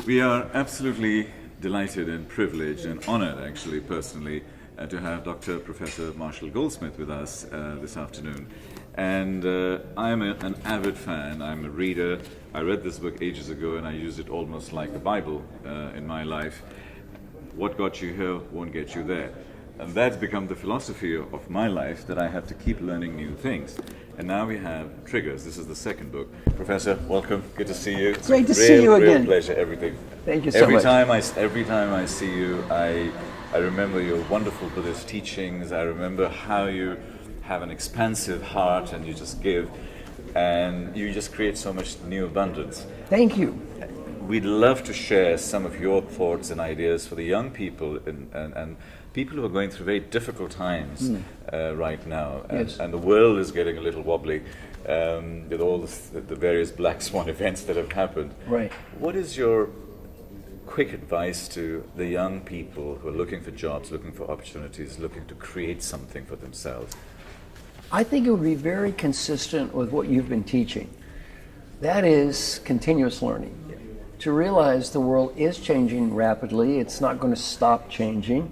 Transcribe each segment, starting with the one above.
We are absolutely delighted and privileged and honored, actually, personally, to have Dr. Professor Marshall Goldsmith with us this afternoon. And I'm an avid fan, I'm a reader. I read this book ages ago and I use it almost like the Bible in my life. What got you here won't get you there. And that's become the philosophy of my life, that I have to keep learning new things. And now we have Triggers. This is the second book. Professor, welcome. Good to see you. Great to see you again. Real pleasure, everything. Thank you so much. Every time I see you, I remember your wonderful Buddhist teachings. I remember how you have an expansive heart and you just give. And you just create so much new abundance. Thank you. We'd love to share some of your thoughts and ideas for the young people and people who are going through very difficult times right now. Yes. And the world is getting a little wobbly with all the various black swan events that have happened. Right. What is your quick advice to the young people who are looking for jobs, looking for opportunities, looking to create something for themselves? I think it would be very consistent with what you've been teaching. That is continuous learning. To realize the world is changing rapidly, it's not going to stop changing,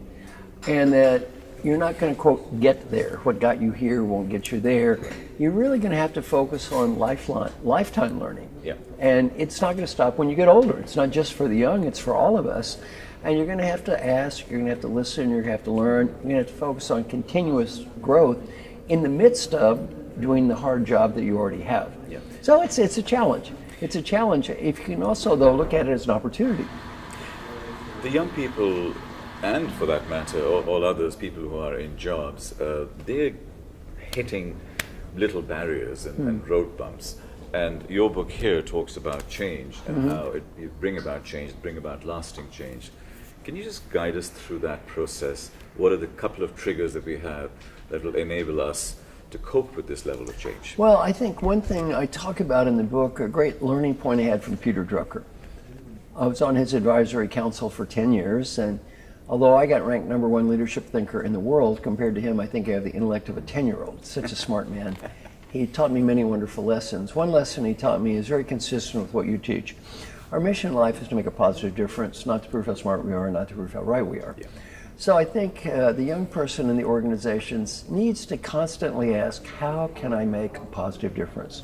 and that you're not going to, quote, get there. What got you here won't get you there. You're really going to have to focus on lifetime learning. Yeah. And it's not going to stop when you get older. It's not just for the young, it's for all of us. And you're going to have to ask, you're going to have to listen, you're going to have to learn, you're going to have to focus on continuous growth in the midst of doing the hard job that you already have. Yeah. So it's a challenge. It's a challenge. If you can also, though, look at it as an opportunity. The young people, and for that matter, all others, people who are in jobs, they're hitting little barriers and road bumps. And your book here talks about change and how you bring about change, bring about lasting change. Can you just guide us through that process? What are the couple of triggers that we have that will enable us to cope with this level of change? Well, I think one thing I talk about in the book, a great learning point I had from Peter Drucker. I was on his advisory council for 10 years, and although I got ranked #1 leadership thinker in the world, compared to him, I think I have the intellect of a 10-year-old. Such a smart man. He taught me many wonderful lessons. One lesson he taught me is very consistent with what you teach. Our mission in life is to make a positive difference, not to prove how smart we are, not to prove how right we are. Yeah. So I think the young person in the organizations needs to constantly ask, how can I make a positive difference?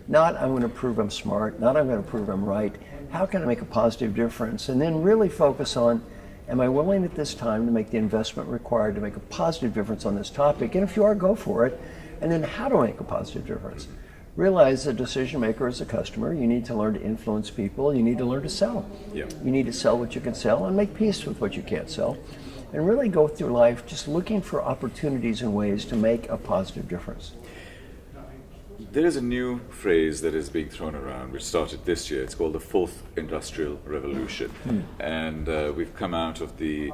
Not I'm going to prove I'm smart, not I'm going to prove I'm right. How can I make a positive difference? And then really focus on, am I willing at this time to make the investment required to make a positive difference on this topic? And if you are, go for it. And then how do I make a positive difference? Realize the decision maker is a customer. You need to learn to influence people. You need to learn to sell. Yeah. You need to sell what you can sell and make peace with what you can't sell. And really go through life just looking for opportunities and ways to make a positive difference. There is a new phrase that is being thrown around, which started this year. It's called the Fourth Industrial Revolution. And we've come out of the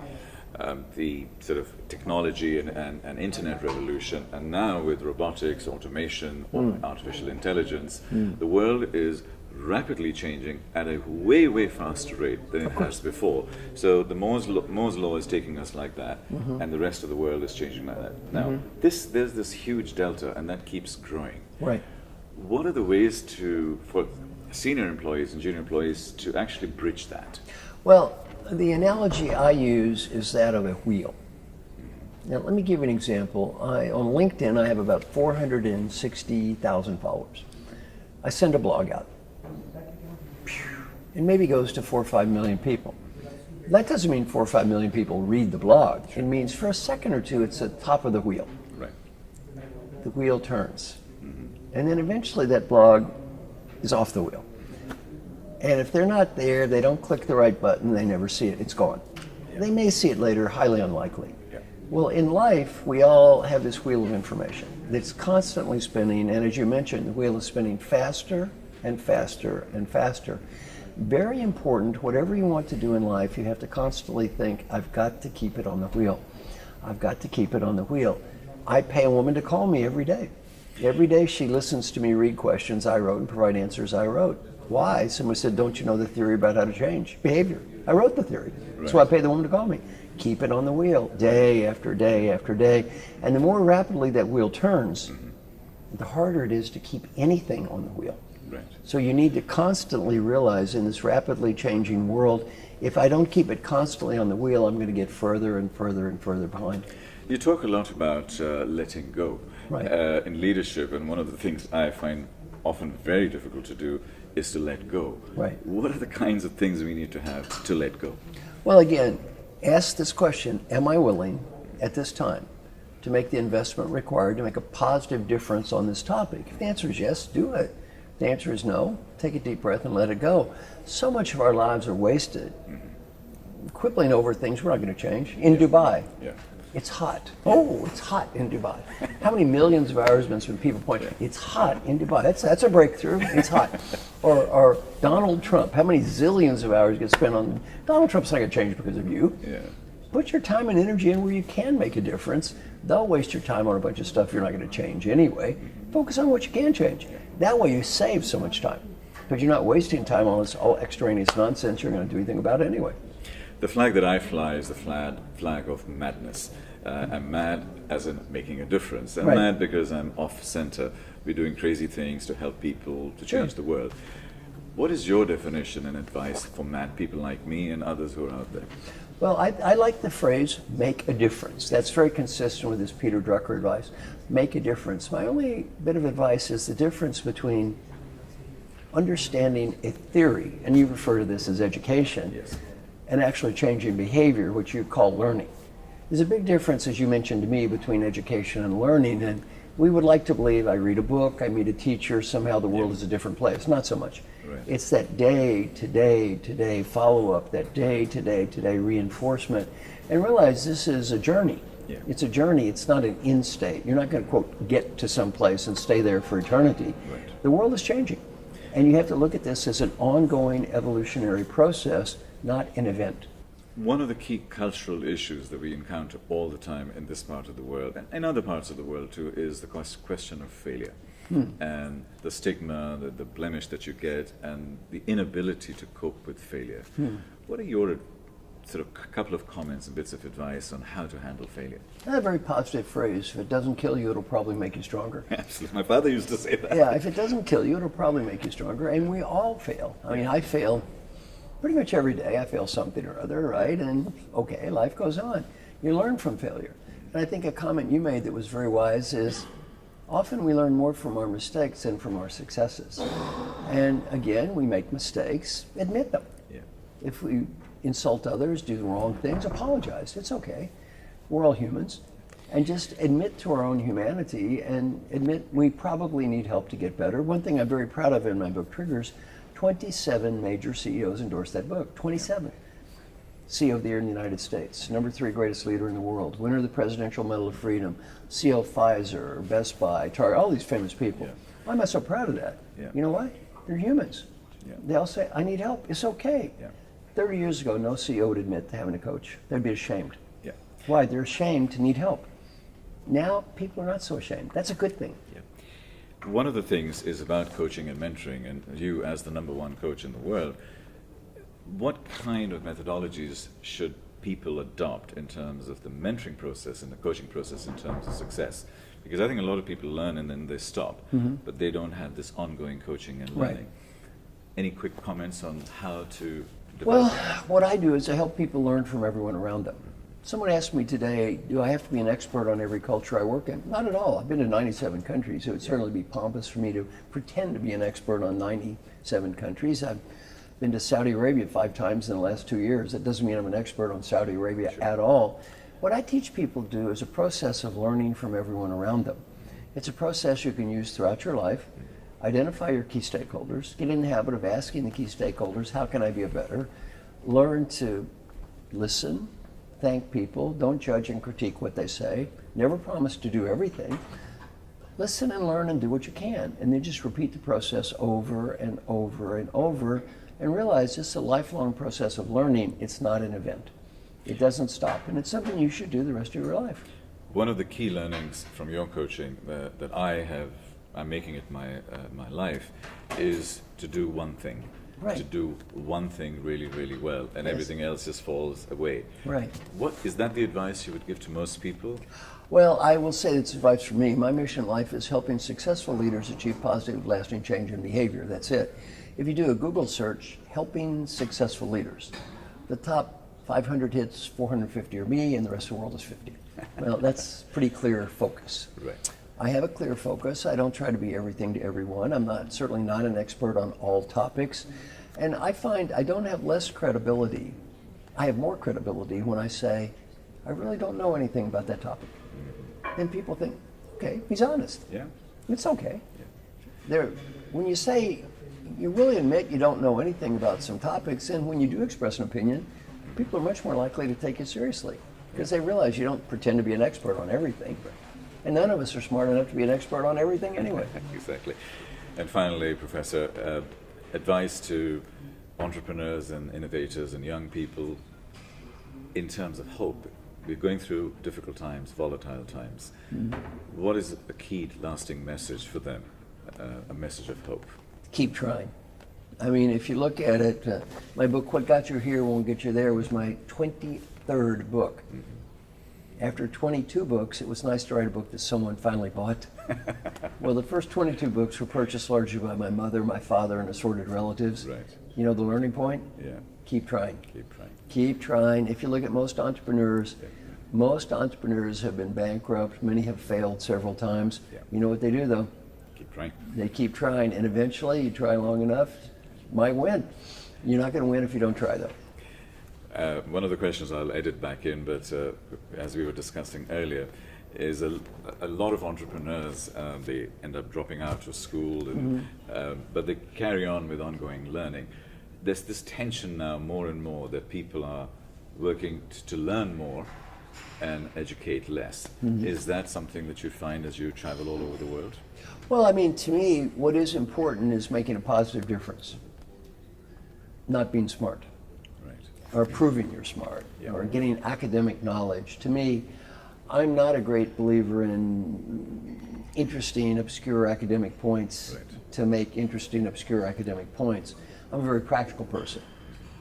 sort of technology and internet revolution, and now with robotics, automation, artificial intelligence, the world is rapidly changing at a way, way faster rate than it has before. So the Moore's law is taking us like that, and the rest of the world is changing like that. Now, there's this huge delta, and that keeps growing. Right. What are the ways for senior employees and junior employees to actually bridge that? Well, the analogy I use is that of a wheel. Now, let me give you an example. On LinkedIn, I have about 460,000 followers. I send a blog out. It maybe goes to 4 or 5 million people. That doesn't mean 4 or 5 million people read the blog. It means for a second or two, it's at the top of the wheel. Right. The wheel turns. And then eventually that blog is off the wheel. And if they're not there, they don't click the right button, they never see it, it's gone. They may see it later, highly unlikely. Yeah. Well, in life, we all have this wheel of information that's constantly spinning, and as you mentioned, the wheel is spinning faster and faster and faster. Very important, whatever you want to do in life, you have to constantly think, I've got to keep it on the wheel. I've got to keep it on the wheel. I pay a woman to call me every day. Every day she listens to me read questions I wrote and provide answers I wrote. Why? Someone said, don't you know the theory about how to change behavior? I wrote the theory. Right. So I pay the woman to call me. Keep it on the wheel, day after day after day. And the more rapidly that wheel turns, the harder it is to keep anything on the wheel. Right. So you need to constantly realize in this rapidly changing world, if I don't keep it constantly on the wheel, I'm going to get further and further and further behind. You talk a lot about letting go Right. in leadership, and one of the things I find often very difficult to do is to let go. Right. What are the kinds of things we need to have to let go? Well, again, ask this question, am I willing at this time to make the investment required to make a positive difference on this topic? If the answer is yes, do it. If the answer is no, take a deep breath and let it go. So much of our lives are wasted quibbling over things we're not going to change. In Dubai, Yeah. it's hot. Oh, it's hot in Dubai. How many millions of hours been spent people point, it's hot in Dubai. That's a breakthrough. It's hot. Or Donald Trump. How many zillions of hours get spent on Donald Trump's not going to change because of you. Yeah. Put your time and energy in where you can make a difference. They'll waste your time on a bunch of stuff you're not going to change anyway. Focus on what you can change. That way you save so much time. Because you're not wasting time on this all extraneous nonsense you're going to do anything about anyway. The flag that I fly is the flag of madness. I'm mad as in making a difference. I'm Right. mad because I'm off center. We're doing crazy things to help people to change Sure. the world. What is your definition and advice for mad people like me and others who are out there? Well, I like the phrase, make a difference. That's very consistent with this Peter Drucker advice. Make a difference. My only bit of advice is the difference between understanding a theory, and you refer to this as education, Yes. and actually changing behavior, which you call learning. There's a big difference, as you mentioned to me, between education and learning, and we would like to believe I read a book, I meet a teacher, somehow the world is a different place. Not so much. Right. It's that day to day to day follow-up, that day to day reinforcement, and realize this is a journey. Yeah. It's a journey, it's not an end state. You're not going to, quote, get to some place and stay there for eternity. Right. The world is changing, and you have to look at this as an ongoing evolutionary process, not an event. One of the key cultural issues that we encounter all the time in this part of the world, and in other parts of the world too, is the question of failure. And the stigma, the blemish that you get, and the inability to cope with failure. What are your sort of couple of comments and bits of advice on how to handle failure? That's a very positive phrase. If it doesn't kill you, it'll probably make you stronger. Absolutely. My father used to say that. Yeah, if it doesn't kill you, it'll probably make you stronger. And we all fail. I mean, I fail pretty much every day. I fail something or other, right? And okay, life goes on. You learn from failure. And I think a comment you made that was very wise is often we learn more from our mistakes than from our successes. And again, we make mistakes, admit them. Yeah. If we insult others, do the wrong things, apologize. It's okay. We're all humans. And just admit to our own humanity and admit we probably need help to get better. One thing I'm very proud of in my book, Triggers, 27 major CEOs endorsed that book. 27. CEO of the Year in the United States, number 3 greatest leader in the world, winner of the Presidential Medal of Freedom, CEO of Pfizer, Best Buy, Target, all these famous people. Yeah. Why am I so proud of that? Yeah. You know why? They're humans. Yeah. They all say, I need help. It's okay. Yeah. 30 years ago, no CEO would admit to having a coach. They'd be ashamed. Yeah. Why? They're ashamed to need help. Now, people are not so ashamed. That's a good thing. Yeah. One of the things is about coaching and mentoring, and you as the number one coach in the world, what kind of methodologies should people adopt in terms of the mentoring process and the coaching process in terms of success? Because I think a lot of people learn and then they stop, but they don't have this ongoing coaching and Right. learning. Any quick comments on how to Well, develop? what I do is I help people learn from everyone around them. Someone asked me today, do I have to be an expert on every culture I work in? Not at all. I've been to 97 countries. It would certainly be pompous for me to pretend to be an expert on 97 countries. I've been to Saudi Arabia 5 times in the last 2 years. That doesn't mean I'm an expert on Saudi Arabia at all. What I teach people to do is a process of learning from everyone around them. It's a process you can use throughout your life. Identify your key stakeholders. Get in the habit of asking the key stakeholders, how can I be a better? Learn to listen, thank people, don't judge and critique what they say. Never promise to do everything. Listen and learn and do what you can. And then just repeat the process over and over and over and realize this is a lifelong process of learning. It's not an event. It doesn't stop. And it's something you should do the rest of your life. One of the key learnings from your coaching that I'm making it my life, is to do one thing. Right. to do one thing really, really well, and Yes. everything else just falls away. Right. What is that the advice you would give to most people? Well, I will say it's advice for me. My mission in life is helping successful leaders achieve positive, lasting change in behavior. That's it. If you do a Google search, helping successful leaders, the top 500 hits, 450 are me, and the rest of the world is 50. Well, that's pretty clear focus. Right. I have a clear focus. I don't try to be everything to everyone. I'm certainly not an expert on all topics. And I find I don't have less credibility. I have more credibility when I say, I really don't know anything about that topic. And people think, okay, he's honest. Yeah. It's okay. When you say, you really admit you don't know anything about some topics, and when you do express an opinion, people are much more likely to take it seriously because they realize you don't pretend to be an expert on everything. And none of us are smart enough to be an expert on everything anyway. Exactly. And finally, Professor, advice to entrepreneurs and innovators and young people in terms of hope. We're going through difficult times, volatile times. What is a key lasting message for them, a message of hope? Keep trying. I mean, if you look at it, my book, What Got You Here Won't Get You There, was my 23rd book. After 22 books, it was nice to write a book that someone finally bought. Well, the first 22 books were purchased largely by my mother, my father, and assorted relatives. Right. You know the learning point? Yeah. Keep trying. Keep trying. Keep trying. If you look at most entrepreneurs have been bankrupt. Many have failed several times. Yeah. You know what they do, though? Keep trying. They keep trying, and eventually, you try long enough, you might win. You're not going to win if you don't try, though. One of the questions I'll edit back in, but as we were discussing earlier, is a lot of entrepreneurs, they end up dropping out of school, and, but they carry on with ongoing learning. There's this tension now more and more that people are working to learn more and educate less. Is that something that you find as you travel all over the world? Well, I mean, to me, what is important is making a positive difference, not being smart. Or proving you're smart, or getting academic knowledge. To me, I'm not a great believer in interesting, obscure academic points to make interesting, obscure academic points. I'm a very practical person.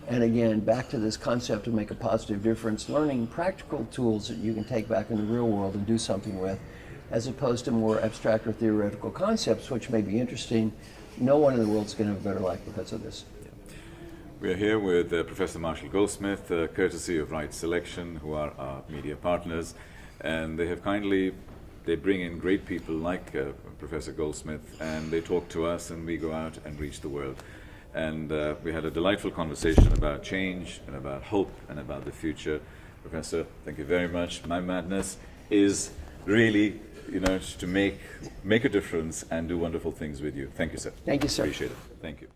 And again, back to this concept of make a positive difference, learning practical tools that you can take back in the real world and do something with, as opposed to more abstract or theoretical concepts, which may be interesting. No one in the world is going to have a better life because of this. We're here with Professor Marshall Goldsmith, courtesy of Right Selection, who are our media partners, and they have they bring in great people like Professor Goldsmith, and they talk to us, and we go out and reach the world. And we had a delightful conversation about change, and about hope, and about the future. Professor, thank you very much. My madness is really, to make a difference and do wonderful things with you. Thank you, sir. Thank you, sir. Appreciate it. Thank you.